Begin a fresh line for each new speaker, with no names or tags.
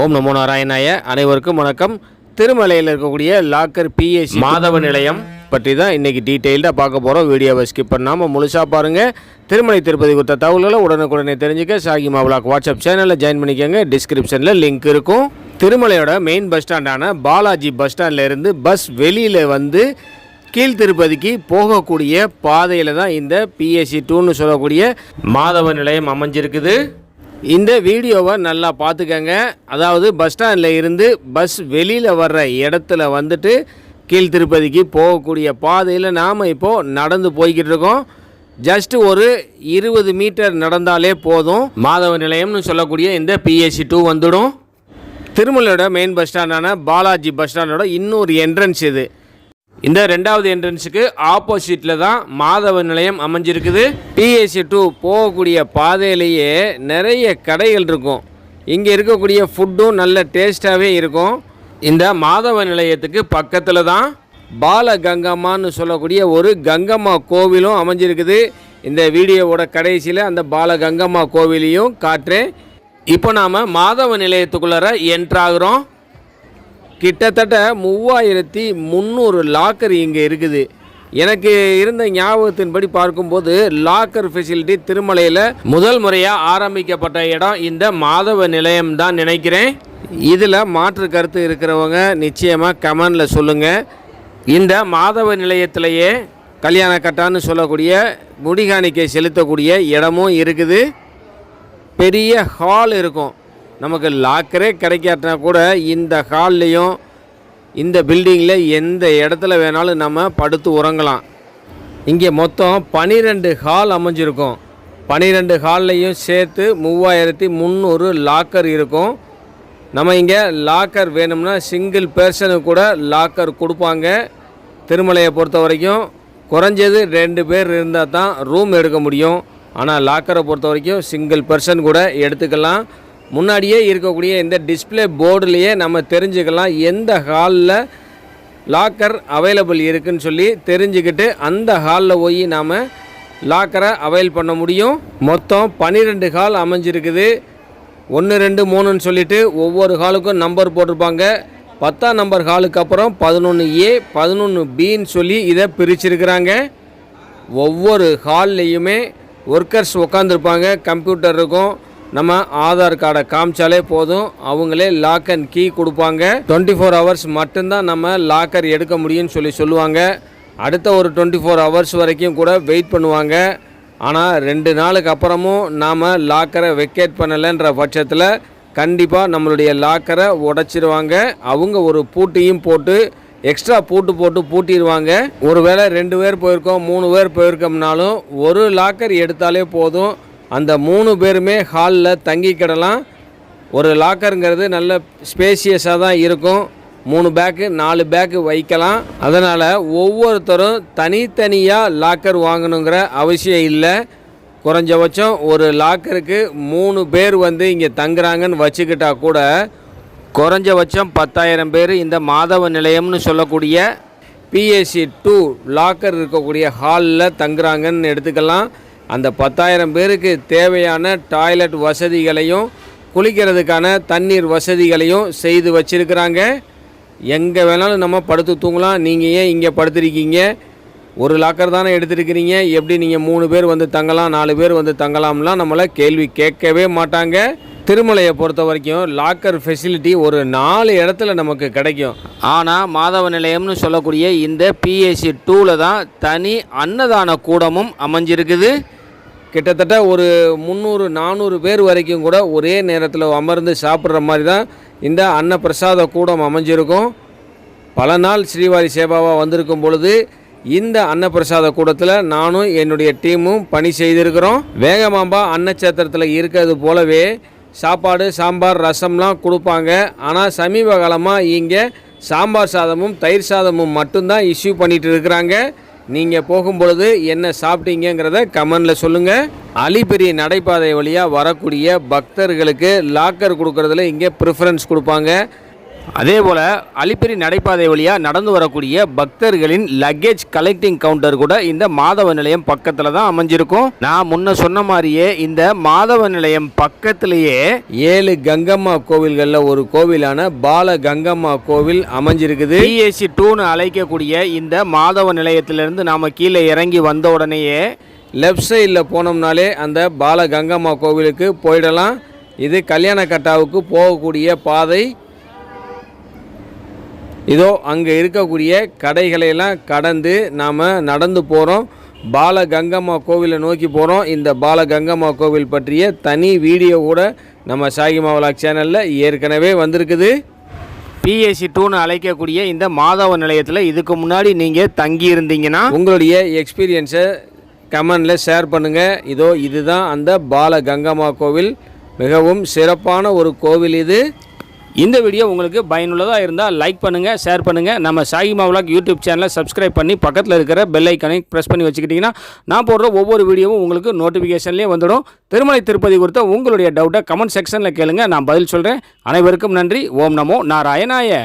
ஓம் நமோ நாராயணாய. அனைவருக்கும் வணக்கம். திருமலையில் இருக்கக்கூடிய லாக்கர் பிஎஸ்சி மாதவ நிலையம் பற்றி தான் இன்றைக்கி டீட்டெயில்டாக பார்க்க போகிறோம். வீடியோவை ஸ்கிப் பண்ணாமல் முழுசாக பாருங்கள். திருமலை திருப்பதி கொடுத்த தகவல்களை உடனுக்குடனே தெரிஞ்சுக்க சாகி மாவலாக் வாட்ஸ்அப் சேனலில் ஜாயின் பண்ணிக்கோங்க. டிஸ்கிரிப்ஷனில் லிங்க் இருக்கும். திருமலையோட மெயின் பஸ் ஸ்டாண்டான பாலாஜி பஸ் ஸ்டாண்டில் இருந்து பஸ் வெளியில் வந்து கீழ் திருப்பதிக்கு போகக்கூடிய பாதையில் தான் இந்த பிஎஸ்சி 2ன்னு சொல்லக்கூடிய மாதவ நிலையம் அமைஞ்சிருக்குது. இந்த வீடியோவை நல்லா பார்த்துக்கங்க. அதாவது பஸ் ஸ்டாண்டில் இருந்து பஸ் வெளியில் வர்ற இடத்துல வந்துட்டு கீழ் திருப்பதிக்கு போகக்கூடிய பாதையில் நாம் இப்போது நடந்து போய்கிட்டு இருக்கோம். ஜஸ்ட் ஒரு 20 மீட்டர் நடந்தாலே போதும் மாதவ நிலையம்னு சொல்லக்கூடிய இந்த பிஎஸ்சி 2 வந்துடும். திருமலையோட மெயின் பஸ் ஸ்டாண்டான பாலாஜி பஸ் ஸ்டாண்டோட இன்னொரு என்ட்ரன்ஸ் இது. இந்த ரெண்டாவது என்ட்ரன்ஸுக்கு ஆப்போசிட்டில் தான் மாதவ நிலையம் அமைஞ்சிருக்குது. பிஎஸ்சி 2 போகக்கூடிய பாதையிலேயே நிறைய கடைகள் இருக்கும். இங்கே இருக்கக்கூடிய ஃபுட்டும் நல்ல டேஸ்ட்டாகவே இருக்கும். இந்த மாதவ நிலையத்துக்கு பக்கத்தில் தான் பாலகங்கம்மான்னு சொல்லக்கூடிய ஒரு கங்கம்மா கோவிலும் அமைஞ்சிருக்குது. இந்த வீடியோவோட கடைசியில் அந்த பாலகங்கம்மா கோவிலையும் காட்டுறேன். இப்போ நாம் மாதவ நிலையத்துக்குள்ளார என்ட்ராகிறோம். கிட்டத்தட்ட 3300 லாக்கர் இங்கே இருக்குது. எனக்கு இருந்த ஞாபகத்தின்படி பார்க்கும்போது லாக்கர் ஃபெசிலிட்டி திருமலையில் முதல் முறையாக ஆரம்பிக்கப்பட்ட இடம் இந்த மாதவ நிலையம் தான் நினைக்கிறேன். இதில் மாற்று கருத்து இருக்கிறவங்க நிச்சயமாக கமெண்டில் சொல்லுங்கள். இந்த மாதவ நிலையத்திலேயே கல்யாண கட்டான்னு சொல்லக்கூடிய முடிகாணிக்கை செலுத்தக்கூடிய இடமும் இருக்குது. பெரிய ஹால் இருக்கும். நமக்கு லாக்கரே கிடைக்காட்டினா கூட இந்த ஹால்லையும் இந்த பில்டிங்கில் எந்த இடத்துல வேணாலும் நம்ம படுத்து உறங்கலாம். இங்கே மொத்தம் 12 ஹால் அமைஞ்சிருக்கும். 12 ஹால்லையும் சேர்த்து 3300 லாக்கர் இருக்கும். நம்ம இங்கே லாக்கர் வேணும்னா சிங்கிள் பர்சனுக்கு கூட லாக்கர் கொடுப்பாங்க. திருமலையை பொறுத்த வரைக்கும் குறைஞ்சது 2 பேர் இருந்தால் தான் ரூம் எடுக்க முடியும். ஆனால் லாக்கரை பொறுத்த வரைக்கும் சிங்கிள் பர்சன் கூட எடுத்துக்கலாம். முன்னாடியே இருக்கக்கூடிய இந்த டிஸ்பிளே போர்டுலேயே நம்ம தெரிஞ்சுக்கலாம் எந்த ஹாலில் லாக்கர் அவைலபிள் இருக்குதுன்னு சொல்லி தெரிஞ்சுக்கிட்டு அந்த ஹாலில் போய் நாம் லாக்கரை அவைல் பண்ண முடியும். மொத்தம் 12 ஹால் அமைஞ்சிருக்குது. 1 2 3ன்னு சொல்லிவிட்டு ஒவ்வொரு ஹாலுக்கும் நம்பர் போட்டிருப்பாங்க. 10ஆம் நம்பர் ஹாலுக்கு அப்புறம் 11A 11Bன்னு சொல்லி இதை பிரிச்சிருக்கிறாங்க. ஒவ்வொரு ஹால்லையுமே ஒர்க்கர்ஸ் உட்காந்துருப்பாங்க. கம்ப்யூட்டர் இருக்கும். நம்ம ஆதார் கார்டை காமிச்சாலே போதும், அவங்களே லாக் அண்ட் கீ கொடுப்பாங்க. 24 ஹவர்ஸ் மட்டும்தான் நம்ம லாக்கர் எடுக்க முடியும்னு சொல்லுவாங்க. அடுத்த ஒரு 24 ஹவர்ஸ் வரைக்கும் கூட வெயிட் பண்ணுவாங்க. ஆனால் 2 நாளுக்கு அப்புறமும் நாம் லாக்கரை வெக்கேட் பண்ணலைன்ற பட்சத்தில் கண்டிப்பாக நம்மளுடைய லாக்கரை உடைச்சிருவாங்க. அவங்க ஒரு பூட்டையும் போட்டு எக்ஸ்ட்ரா போட்டு பூட்டிடுவாங்க. ஒருவேளை 2 பேர் போயிருக்கோம் 3 பேர் போயிருக்கோம்னாலும் ஒரு லாக்கர் எடுத்தாலே போதும், அந்த 3 பேருமே ஹாலில் தங்கிக்கிடலாம். ஒரு லாக்கருங்கிறது நல்ல ஸ்பேசியஸாக தான் இருக்கும். 3 பேக்கு 4 பேக்கு வைக்கலாம். அதனால் ஒவ்வொருத்தரும் தனித்தனியாக லாக்கர் வாங்கணுங்கிற அவசியம் இல்லை. குறைஞ்சபட்சம் ஒரு லாக்கருக்கு 3 பேர் வந்து இங்கே தங்குறாங்கன்னு வச்சுக்கிட்டா கூட குறைஞ்சபட்சம் 10,000 பேர் இந்த மாதவ நிலையம்னு சொல்லக்கூடிய பிஎஸ்சி 2 லாக்கர் இருக்கக்கூடிய ஹாலில் தங்குறாங்கன்னு எடுத்துக்கலாம். அந்த 10,000 பேருக்கு தேவையான டாய்லெட் வசதிகளையும் குளிக்கிறதுக்கான தண்ணீர் வசதிகளையும் செய்து வச்சுருக்கிறாங்க. எங்கே வேணாலும் நம்ம படுத்து தூங்கலாம். நீங்கள் ஏன் இங்கே படுத்துருக்கீங்க, ஒரு லாக்கர் தானே எடுத்துருக்கிறீங்க, எப்படி நீங்கள் 3 பேர் வந்து தங்கலாம் 4 பேர் வந்து தங்கலாம்லாம் நம்மளை கேள்வி கேட்கவே மாட்டாங்க. திருமலையை பொறுத்த வரைக்கும் லாக்கர் ஃபெசிலிட்டி ஒரு 4 இடத்துல நமக்கு கிடைக்கும். ஆனால் மாதவ நிலையம்னு சொல்லக்கூடிய இந்த பிஎஸ்சி 2ல் தான் தனி அன்னதான கூடமும் அமைஞ்சிருக்குது. கிட்டத்தட்ட ஒரு 300-400 பேர் வரைக்கும் கூட ஒரே நேரத்தில் அமர்ந்து சாப்பிட்ற மாதிரி தான் இந்த அன்னப்பிரசாத கூடம் அமைஞ்சிருக்கும். பல நாள் ஸ்ரீவாரி சேவாவாக வந்திருக்கும் பொழுது இந்த அன்னப்பிரசாத கூடத்தில் நானும் என்னுடைய டீமும் பணி செய்திருக்கிறோம். வேகமாம்பா அன்னச்சத்திரத்தில் இருக்கிறது போலவே சாப்பாடு சாம்பார் ரசம்லாம் கொடுப்பாங்க. ஆனால் சமீப காலமாக இங்கே சாம்பார் சாதமும் தயிர் சாதமும் மட்டும்தான் இஷ்யூ பண்ணிகிட்டு இருக்கிறாங்க. நீங்கள் போகும்பொழுது என்ன சாப்பிட்டீங்கிறத கமெண்டில் சொல்லுங்கள். அலிபெரிய நடைபாதை வழியாக வரக்கூடிய பக்தர்களுக்கு லாக்கர் கொடுக்கறதுல இங்கே ப்ரிஃபரன்ஸ் கொடுப்பாங்க. அதே போல் அலிப்பிரி நடைபாதை வழியாக நடந்து வரக்கூடிய பக்தர்களின் லக்கேஜ் கலெக்டிங் கவுண்டர் கூட இந்த மாதவ நிலையம் பக்கத்தில் தான் அமைஞ்சிருக்கும். நான் முன்ன சொன்ன மாதிரியே இந்த மாதவ நிலையம் பக்கத்திலேயே 7 கங்கம்மா கோவில்களில் ஒரு கோவிலான பால கங்கம்மா கோவில் அமைஞ்சிருக்குது. PAC 2ன்னு அழைக்கக்கூடிய இந்த மாதவ நிலையத்திலிருந்து நாம் கீழே இறங்கி வந்த உடனேயே லெஃப்ட் சைடில் போனோம்னாலே அந்த பால கங்கம்மா கோவிலுக்கு போயிடலாம். இது கல்யாணக்கட்டாவுக்கு போகக்கூடிய பாதை. இதோ அங்கே இருக்கக்கூடிய கடைகளையெல்லாம் கடந்து நாம் நடந்து போகிறோம். பால கங்கம்மா கோவிலை நோக்கி போகிறோம். இந்த பால கங்கம்மா கோவில் பற்றிய தனி வீடியோ கூட நம்ம சாகிமா விலாக் சேனலில் ஏற்கனவே வந்திருக்குது. PAC 2ன்னு அழைக்கக்கூடிய இந்த மாதவ நிலையத்தில் இதுக்கு முன்னாடி நீங்கள் தங்கி இருந்தீங்கன்னா உங்களுடைய எக்ஸ்பீரியன்ஸை கமெண்டில் ஷேர் பண்ணுங்கள். இதோ இதுதான் அந்த பால கங்கம்மா கோவில். மிகவும் சிறப்பான ஒரு கோவில் இது. இந்த வீடியோ உங்களுக்கு பயனுள்ளதாக இருந்தால் லைக் பண்ணுங்கள், ஷேர் பண்ணுங்கள். நம்ம சாகிமா விலாக் யூடியூப் சேனலை சப்ஸ்கிரைப் பண்ணி பக்கத்தில் இருக்கிற பெல் ஐக்கானை ப்ரெஸ் பண்ணி வச்சுக்கிட்டிங்கன்னா நான் போடுற ஒவ்வொரு வீடியோவும் உங்களுக்கு நோட்டிஃபிகேஷன்லேயே வந்துடும். திருமலை திருப்பதி குறித்த உங்களுடைய டவுட்டை கமெண்ட் செக்ஷனில் கேளுங்க, நான் பதில் சொல்கிறேன். அனைவருக்கும் நன்றி. ஓம் நமோ நாராயணாய.